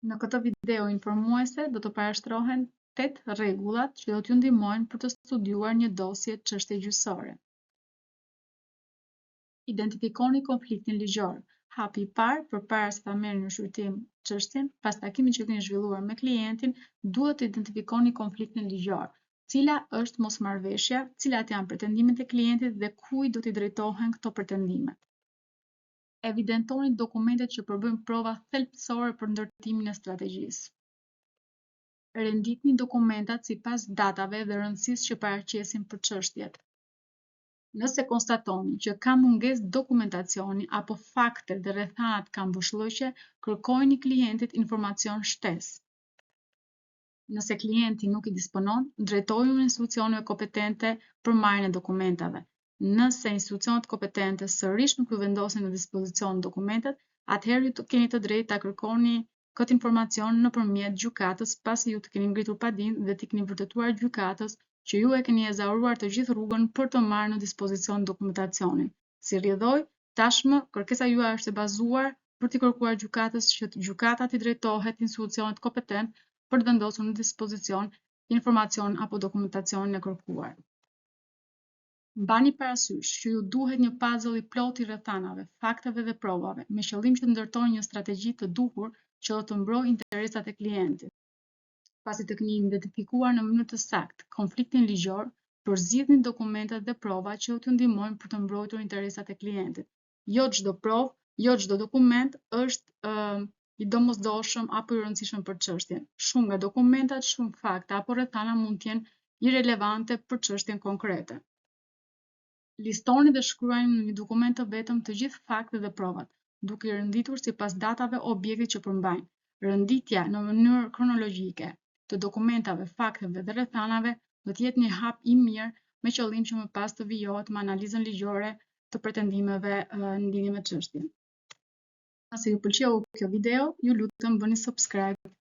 Në këtë video informuese do të parashtrohen 8 rregullat që do t'ju ndihmojnë për të studiuar një dosje çështje gjyqësore. Identifikoni konfliktin ligjor. Hapi i parë, përpara se ta merrni në shqyrtim çështjen, pas takimit që keni zhvilluar me klientin, duhet të identifikoni konfliktin ligjor. Cila është mosmarrveshja, cilat janë pretendimet e klientit dhe kujt do t'i drejtohen këto pretendime. Evidentoni dokumentet që përbëjnë prova thelbësore për ndërtimin e strategjisë. Renditni dokumentat sipas datave dhe rëndësisë që paraqesin për çështjet. Nëse konstatoni që ka mungesë dokumentacioni apo faktet dhe rrethanat kanë mbushllëqe, kërkojini klientit informacion shtesë. Nëse klienti nuk i disponon, drejtojuni në institucioneve kompetente për marrjen e dokumentave. Nëse institucionet kompetente sërish nuk ju vendosin në dispozicion dokumentet, atëherë ju keni të drejtë ta kërkoni këtë informacion nëpërmjet gjykatës pasi ju të keni ngritur padinë dhe t'i keni vërtetuar gjykatës që ju e keni ezauruar të gjithë rrugën për të marrë në dispozicion dokumentacionin. Si rrjedhoj, tashmë kërkesa juaj është e bazuar për t'i kërkuar gjykatës që gjykata t'i drejtohet institucionet kompetent për të vendosur në dispozicion informacion apo dokumentacionin e kërkuar. Mbani parasysh që ju duhet një puzzle i plotë i rrethanave, fakteve dhe provave, me qëllim që të ndërtoni një strategji të duhur që do të mbrojë interesat e klientit. Pasi të keni identifikuar në mënyrë të saktë konfliktin ligjor, përzgjidhni dokumentat dhe provat që t'ju ndihmojnë për të mbrojtur interesat e klientit. Jo çdo provë, jo çdo dokument është i domosdoshëm apo i rëndësishëm për çështjen. Shumë nga dokumentat, shumë fakte apo rrethana mund të jenë irelevante për çështjen konkrete. Listoni dhe shkruani në një dokument të vetëm të gjithë faktet dhe provat, duke i rënditur sipas datave objektit që përmbajnë. Rënditja në mënyrë kronologjike të dokumentave, fakteve dhe rrethanave do të jetë një hap i mirë me qëllim që më pas të vijohet me analizën ligjore të pretendimeve në lidhje me çështjen. Nëse ju pëlqeu kjo video, ju lutem bëni subscribe.